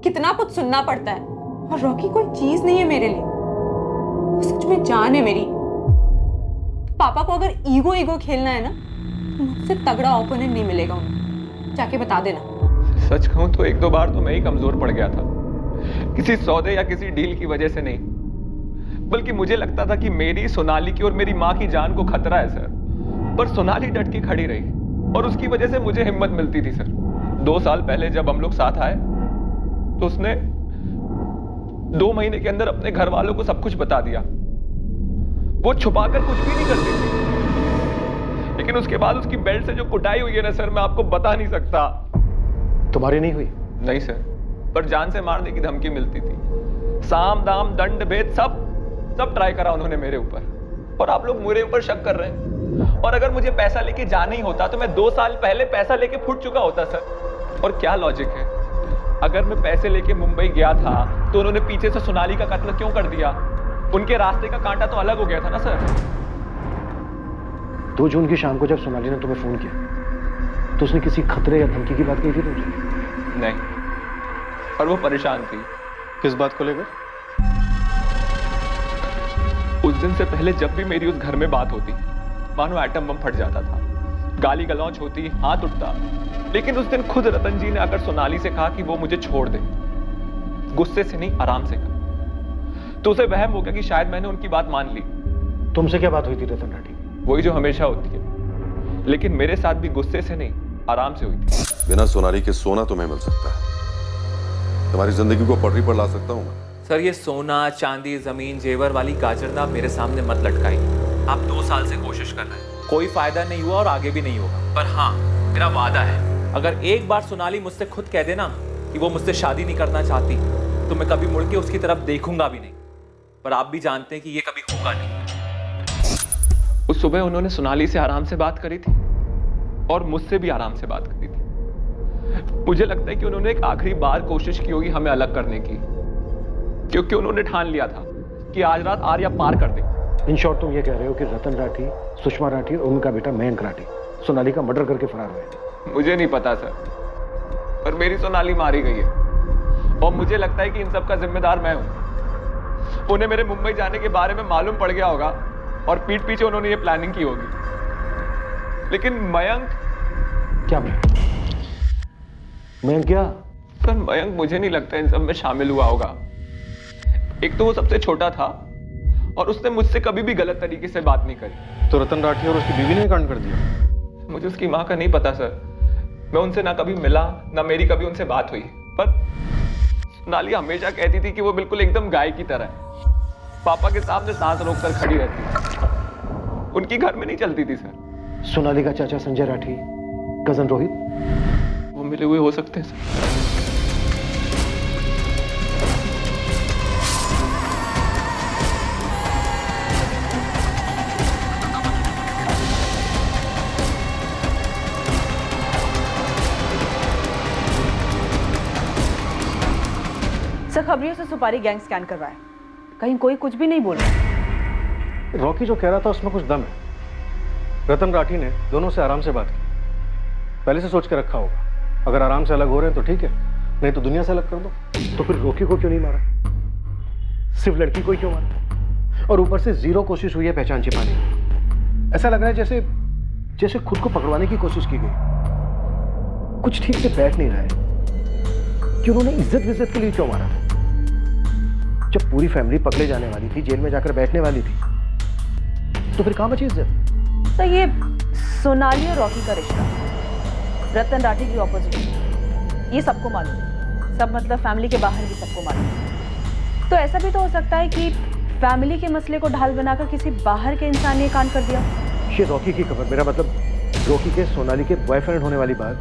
कितना कुछ सुनना पड़ता है, और रॉकी कोई चीज नहीं है मेरे लिए, वो सच में जान है मेरी। पापा को अगर ईगो ईगो खेलना है ना, तो मुझसे तगड़ा ओपोनेंट नहीं मिलेगा उन्हें, जाके बता देना। सच कहूं तो 1-2 बार तो मैं ही कमजोर पड़ गया था, किसी सौदे या किसी डील की वजह से नहीं, बल्कि मुझे लगता था कि मेरी, सोनाली की और मेरी माँ की जान को खतरा है सर। पर सोनाली डट के खड़ी रही और उसकी वजह से मुझे हिम्मत मिलती थी सर। 2 साल पहले जब हम लोग साथ आए तो उसने 2 महीने के अंदर अपने घर वालों को सब कुछ बता दिया। वो छुपाकर कुछ भी नहीं करती थी, लेकिन उसके बाद उसकी बेल्ट से जो कुटाई हुई है ना सर, मैं आपको बता नहीं सकता। तुम्हारी नहीं हुई? नहीं सर, पर जान से मारने की धमकी मिलती थी। साम दाम दंड भेद सब ट्राई करा उन्होंने मेरे ऊपर, और आप लोग मेरे ऊपर शक कर रहे हैं। और अगर मुझे पैसा लेके जाना ही होता तो मैं 2 साल पहले पैसा लेके फुट चुका होता सर। और क्या लॉजिक है, अगर मैं पैसे लेके मुंबई गया था तो उन्होंने पीछे से सोनाली का कत्ल क्यों कर दिया? उनके रास्ते का कांटा तो अलग हो गया था ना सर। 2 जून की शाम को जब सोनाली ने तुम्हें फोन किया तो उसने किसी खतरे या धमकी की बात कही थी तुमसे? नहीं, और वो परेशान थी। किस बात को लेकर? उस दिन से पहले जब भी मेरी उस घर में बात होती, मानो एटम बम फट जाता था, गाली गलौज होती, हाथ उठता। लेकिन उस दिन खुद रतन जी ने आकर सोनाली से कहा कि वो मुझे छोड़ दे, गुस्से से नहीं, आराम से कर। तो उसे वहम हो गया कि शायद मैंने उनकी बात मान ली। तुमसे क्या बात हुई थी रतन राठी? वही जो हमेशा होती है, लेकिन मेरे साथ भी गुस्से से नहीं, आराम से हुई थी। बिना सोनाली के सोना तुम्हें मिल सकता है, तुम्हारी जिंदगी को पटरी पर ला सकता हूं मैं। सर, ये सोना चांदी जमीन जेवर वाली गाजरदा मेरे सामने मत लटकाई। आप 2 साल से कोशिश कर रहे हैं, कोई फायदा नहीं हुआ और आगे भी नहीं होगा। पर हाँ, मेरा वादा है, अगर एक बार सोनाली मुझसे खुद कह देना कि वो मुझसे शादी नहीं करना चाहती, तो मैं कभी मुड़ के उसकी तरफ देखूंगा भी नहीं। पर आप भी जानते हैं कि ये कभी होगा नहीं। उस सुबह उन्होंने सोनाली से आराम से बात करी थी और मुझसे भी आराम से बात करी थी। मुझे लगता है कि उन्होंने एक आखिरी बार कोशिश की होगी हमें अलग करने की, क्योंकि उन्होंने ठान लिया था कि आज रात आर्या पार कर दे। इन शॉर्ट तुम ये कह रहे हो कि रतन राठी, सुषमा राठी और उनका बेटा मयंक राठी सोनाली का मर्डर करके फरार हुए? मुझे नहीं पता सर, पर मेरी सोनाली मारी गई है और मुझे लगता है कि इन सब का जिम्मेदार मैं हूं। उन्हें मेरे मुंबई जाने के बारे में मालूम पड़ गया होगा और पीठ पीछे उन्होंने ये प्लानिंग की होगी। लेकिन मयंक क्या? मयंक क्या? सर, मयंक मुझे नहीं लगता इन सब में शामिल हुआ होगा। एक तो वो सबसे छोटा था और उसने मुझसे कभी भी गलत तरीके से बात नहीं करी। तो रतन राठी और उसकी बीवी ने कांड कर दिया? मुझे उसकी माँ का नहीं पता सर, मैं उनसे ना कभी मिला, ना मेरी कभी उनसे बात हुई। पर सोनाली हमेशा कहती थी कि वो बिल्कुल एकदम गाय की तरह है, पापा के सामने सांस रोककर खड़ी रहती है, उनकी घर में नहीं चलती थी सर। सोनाली का चाचा संजय राठी, कजन रोहित, वो मिले हुए हो सकते हैं सर। सर, खबरियों से सुपारी गैंग स्कैन करवाया, कहीं कोई कुछ भी नहीं बोल रहा। रॉकी जो कह रहा था उसमें कुछ दम है। रतन राठी ने दोनों से आराम से बात की, पहले से सोच के रखा होगा। अगर आराम से अलग हो रहे हैं तो ठीक है, नहीं तो दुनिया से अलग कर दो। तो फिर रॉकी को क्यों नहीं मारा? सिर्फ लड़की को ही क्यों मारा? और ऊपर से 0 कोशिश हुई है पहचान छिपाने की। ऐसा लग रहा है जैसे खुद को पकड़वाने की कोशिश की गई। कुछ ठीक से बैठ नहीं रहा है कि उन्होंने इज्जत के लिए क्यों मारा? जब पूरी फैमिली पकड़े जाने वाली थी, जेल में जाकर बैठने वाली थी, तो फिर कहां बची इज्जत? सर, ये सोनाली और रॉकी का रिश्ता, रतन राठी की ऑपोजिशन, ये सबको मालूम है। सब मतलब फैमिली के बाहर भी सबको मालूम है। तो ऐसा भी तो हो सकता है कि फैमिली के मसले को ढाल बनाकर किसी बाहर के इंसान ने कांड कर दिया। ये रॉकी की खबर, मेरा मतलब रॉकी के सोनाली के बॉयफ्रेंड होने वाली बात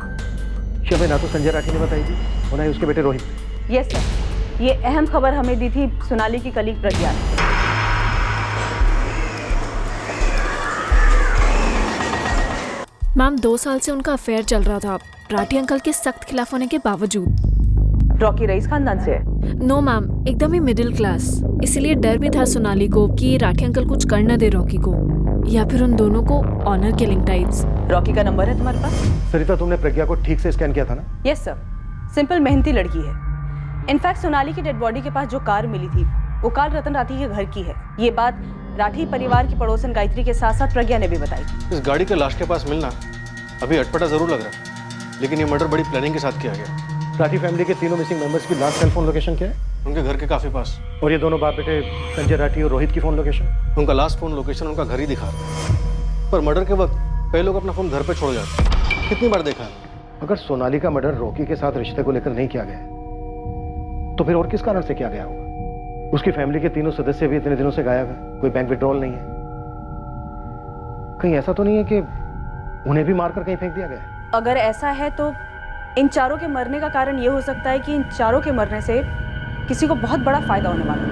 हमें ना तो संजय राठी ने बताई थी और ना ही उसके बेटे रोहित। यस सर, ये अहम खबर हमें दी थी सोनाली की कलीग प्रज्ञा ने। मैम, 2 साल से उनका अफेयर चल रहा था, राठी अंकल के सख्त खिलाफ होने के बावजूद। रॉकी रईस खानदान से है? नो मैम, एकदम ही मिडिल क्लास। इसीलिए डर भी था सोनाली को कि राठी अंकल कुछ कर न दे रॉकी को, या फिर उन दोनों को ऑनर किलिंग टाइप्स। रॉकी का नंबर है तुम्हारे पास? सरिता, तुमने प्रज्ञा को ठीक से स्कैन किया था ना? यस सर, सिंपल मेहनती लड़की है। इनफैक्ट सोनाली की डेड बॉडी के पास जो कार मिली थी वो कार रतन राठी के घर की है। ये बात राठी परिवार की पड़ोसन गायत्री के साथ साथ प्रज्ञा ने भी बताई। इस गाड़ी के लाश के पास मिलना अभी अटपटा जरूर लग रहा है, लेकिन ये मर्डर बड़ी प्लानिंग के साथ किया गया। राठी फैमिली के तीनों मिसिंग मेंबर्स की लास्ट सेल फोन लोकेशन क्या है? उनके घर के काफी पास। और ये दोनों बाप बेटे संजय राठी और रोहित की फोन लोकेशन? उनका लास्ट फोन लोकेशन उनका घर ही दिखा रहा है, पर मर्डर के वक्त कई लोग अपना फोन घर पे छोड़ जाते हैं। कितनी बार देखा है। अगर सोनाली का मर्डर रॉकी के साथ रिश्ते को लेकर नहीं किया गया तो फिर और किस कारण से किया गया होगा? उसकी फैमिली के तीनों सदस्य भी इतने दिनों से गायब है, कोई बैंक विड्रॉल नहीं है। कहीं ऐसा तो नहीं है कि उन्हें भी मारकर कहीं फेंक दिया गया है? अगर ऐसा है तो इन चारों के मरने का कारण यह हो सकता है कि इन चारों के मरने से किसी को बहुत बड़ा फायदा होने वाला है।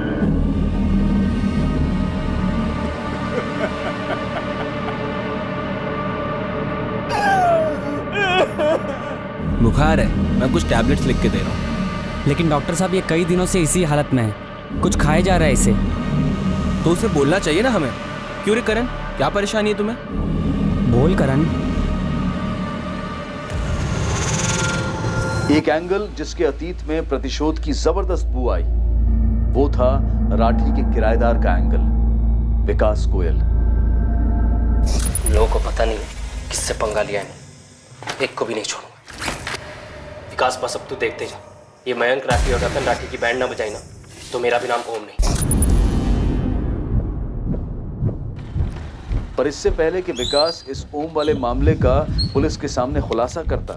बुखार है, मैं कुछ टैबलेट्स लिख के दे रहा हूँ। लेकिन डॉक्टर साहब, ये कई दिनों से इसी हालत में है, कुछ खाए जा रहा है इसे। तो उसे बोलना चाहिए ना हमें। क्यों रे करण, क्या परेशानी है तुम्हें? बोल करण। एक एंगल जिसके अतीत में प्रतिशोध की जबरदस्त बू आई, वो था राठी के किराएदार का एंगल, विकास गोयल। लोगों को पता नहीं किससे पंगा लिया है, एक को भी नहीं छोड़ूंगा। विकास बस अब तू देखते जा, ये मयंक राठी और रतन राठी की बैंड ना बजाई ना तो मेरा भी नाम ओम नहीं। पर इससे पहले कि विकास इस ओम वाले मामले का पुलिस के सामने खुलासा करता,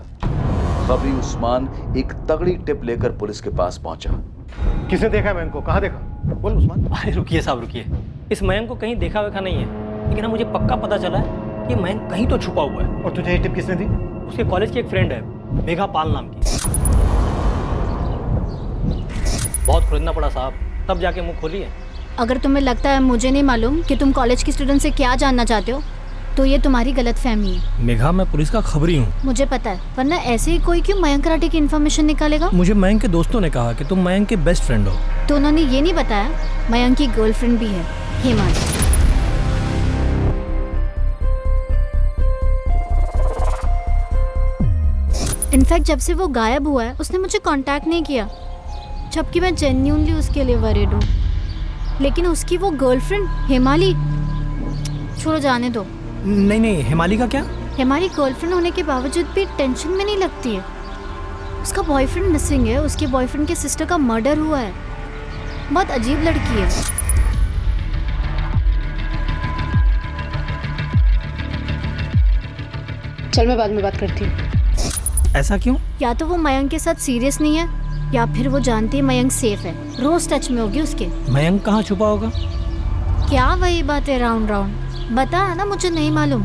खबरी उस्मान एक तगड़ी टिप लेकर पुलिस के पास पहुंचा। किसने देखा मयंक को? कहाँ देखा? बोल उस्मान। अरे रुकिए साहब रुकिए, इस मयंक को कहीं देखा वेखा नहीं है, लेकिन मुझे पक्का पता चला है कि मयंक कहीं तो छुपा हुआ है। और तुझे ये टिप किसने दी? उसके कॉलेज की एक फ्रेंड है, मेघा पाल नाम की। बहुत खोजना पड़ा साहब, तब जाके मुंह खोली है। अगर तुम्हें लगता है मुझे नहीं मालूम कि तुम कॉलेज की स्टूडेंट से क्या जानना चाहते हो, तो ये तुम्हारी गलतफहमी है। मेघा, मैं पुलिस का खबरी हूँ। मुझे पता है, वरना ऐसे ही कोई क्यों मयंक राठी की इन्फॉर्मेशन निकालेगा? मुझे मयंक के दोस्तों ने कहा कि तुम मयंक के बेस्ट फ्रेंड हो। तो उन्होंने ये नहीं बताया मयंक की गर्लफ्रेंड भी है, हेमाली। इनफैक्ट जब से वो गायब हुआ है उसने मुझे कांटेक्ट नहीं किया, जबकि मैं जेन्युइनली उसके लिए वरीड हूँ। लेकिन उसकी वो गर्लफ्रेंड हेमाली, छोड़ो जाने दो। नहीं, हेमाली का क्या? हेमाली गर्लफ्रेंड होने के बावजूद भी टेंशन में नहीं लगती है। उसका बॉयफ्रेंड मिसिंग है, उसके बॉयफ्रेंड के सिस्टर का मर्डर हुआ है। बहुत अजीब लड़की है। चल मैं बाद में बात करती हूँ। ऐसा क्यों? या तो वो मयंक के साथ सीरियस नहीं है, या फिर वो जानती है मयंक सेफ है, रोज टच में होगी उसके। मयंक कहाँ छुपा होगा? क्या वही बात है राउंड राउंड? बता ना, मुझे नहीं मालूम।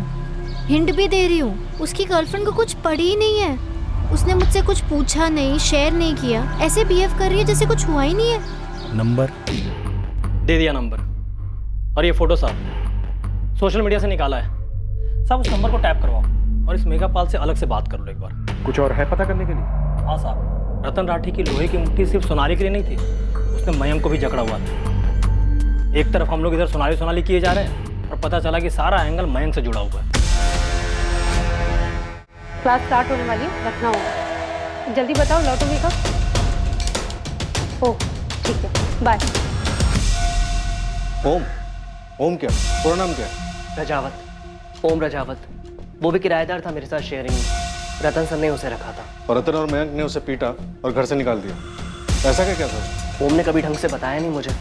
हिंट भी दे रही हूँ, उसकी गर्लफ्रेंड को कुछ पड़ी ही नहीं है। उसने मुझसे कुछ पूछा नहीं, शेयर नहीं किया, ऐसे बिहेव कर रही है जैसे कुछ हुआ ही नहीं है। नंबर दे दिया नंबर, और ये फोटो साहब सोशल मीडिया से निकाला है। साहब उस नंबर को टैप करवाओ और इस मेघा पाल से अलग से बात कर लो एक बार। कुछ और है पता करने के लिए? हाँ साहब, रतन राठी की लोहे की मुट्ठी सिर्फ सोनाली के लिए नहीं थी, उसने मयंक को भी जकड़ा हुआ था। एक तरफ हम लोग इधर सोनाली किए जा रहे हैं और पता चला कि सारा एंगल मयंक से जुड़ा हुआ है। क्लास स्टार्ट होने वाली है, रखना होगा। जल्दी बताओ लौटोगे कब? ओह ठीक है, बाय। ओम क्या? पूरा नाम क्या? रजावत, ओम रजावत। वो भी किराएदार था मेरे साथ शेयरिंग में। रतन सर ने उसे रखा था और रतन और मयंक ने उसे पीटा और घर से निकाल दिया। ऐसा क्या था? ओम ने कभी ढंग से बताया नहीं मुझे।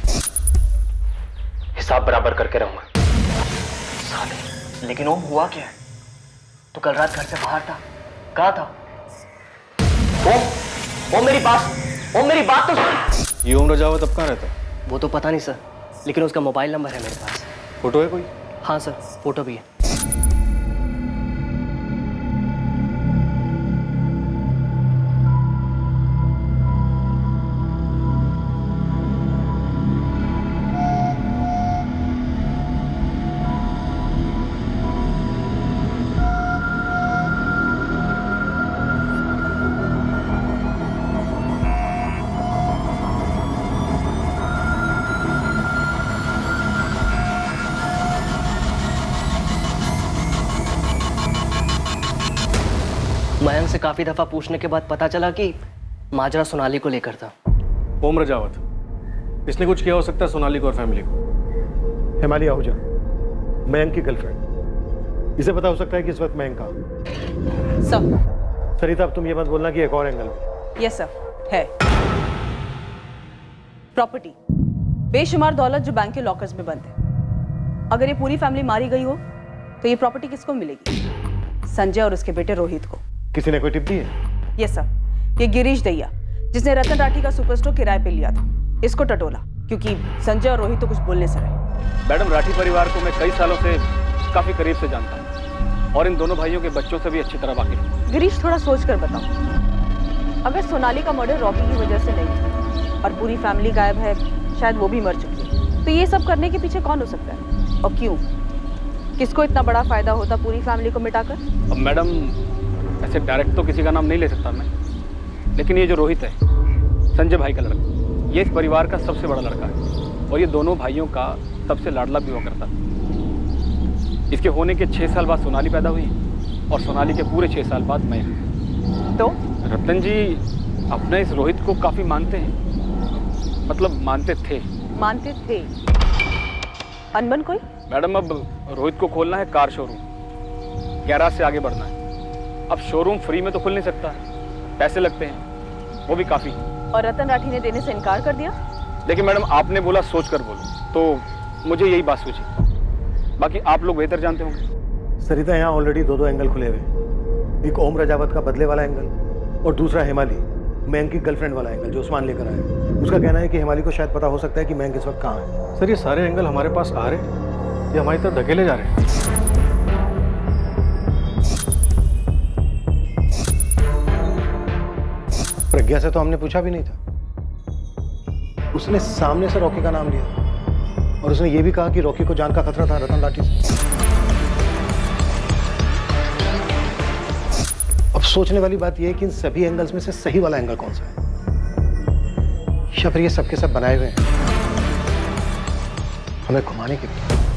हिसाब बराबर करके रहूंगा साले। लेकिन ओम हुआ क्या है? तो कल रात घर से बाहर था, कहाँ था? ओम मेरी बात तो सुन। ये ओम रजावत अब कहाँ रहता है? वो तो पता नहीं सर, लेकिन उसका मोबाइल नंबर है मेरे पास। फोटो है कोई? हाँ सर, फोटो भी है। मयंक से काफी दफा पूछने के बाद पता चला कि माजरा सोनाली को लेकर था। ओम रजावत, इसने कुछ किया हो सकता है सोनाली को और फैमिली को। हेमाली आहूजा, मयंक की गर्लफ्रेंड। इसे पता हो सकता है कि इस वक्त मयंक कहाँ। सर। सरिता, अब तुम ये मत बोलना कि एक और एंगल में। यस सर, है। प्रॉपर्टी, बेशुमार दौलत जो बैंक के लॉकर्स में बंद है। अगर ये पूरी फैमिली मारी गई हो तो ये प्रॉपर्टी किसको मिलेगी? संजय और उसके बेटे रोहित को। किसी ने कोई टिप दी है? यस सर, ये गिरीश दैया जिसने रतन राठी का सुपरस्टोर किराए पे लिया था, इसको टटोला, क्योंकि संजय और रोहित तो कुछ बोलने से रहे। मैडम, राठी परिवार को मैं कई सालों से काफी करीब से जानता हूँ और इन दोनों भाइयों के बच्चों से भी अच्छी तरह वाकिफ हूँ। गिरीश, थोड़ा सोच कर बताओ, अगर सोनाली का मर्डर रॉकी की वजह से नहीं और पूरी फैमिली गायब है, शायद वो भी मर चुकी है, तो ये सब करने के पीछे कौन हो सकता है और क्यों? किसको इतना बड़ा फायदा होता पूरी फैमिली को मिटाकर? अब मैडम, ऐसे डायरेक्ट तो किसी का नाम नहीं ले सकता मैं, लेकिन ये जो रोहित है, संजय भाई का लड़का, ये इस परिवार का सबसे बड़ा लड़का है और ये दोनों भाइयों का तब से लाडला भी हुआ करता था। इसके होने के 6 साल बाद सोनाली पैदा हुई और सोनाली के पूरे 6 साल बाद मैं। तो रतन जी अपने इस रोहित को काफी मानते हैं, मतलब मानते थे। मानते थे? अनबन कोई? मैडम अब रोहित को खोलना है कार शोरूम, गैराज से आगे बढ़ना है। अब शोरूम फ्री में तो खुल नहीं सकता, पैसे लगते हैं, वो भी काफी। और रतन राठी ने देने से इनकार कर दिया? देखिए मैडम, आपने बोला सोच कर बोलो, तो मुझे यही बात सूझी, बाकी आप लोग बेहतर जानते होंगे। सरिता, यहाँ ऑलरेडी 2 एंगल खुले हुए। एक ओम रजावत का बदले वाला एंगल और दूसरा हिमाली, मयंक की गर्लफ्रेंड वाला एंगल जो उस्मान लेकर आया। उसका कहना है कि हिमाली को शायद पता हो सकता है कि मयंक इस वक्त कहाँ है। सर, ये सारे एंगल हमारे पास आ रहे हैं, ये हमारी तरफ धकेले जा रहे हैं। प्रज्ञा से तो हमने पूछा भी नहीं था। उसने सामने से रॉकी का नाम लिया और उसने ये भी कहा कि रॉकी को जान का खतरा था रतन लाठी से। अब सोचने वाली बात यह है कि इन सभी एंगल्स में से सही वाला एंगल कौन सा है, या फिर ये सबके सब बनाए हुए हैं हमें घुमाने के लिए।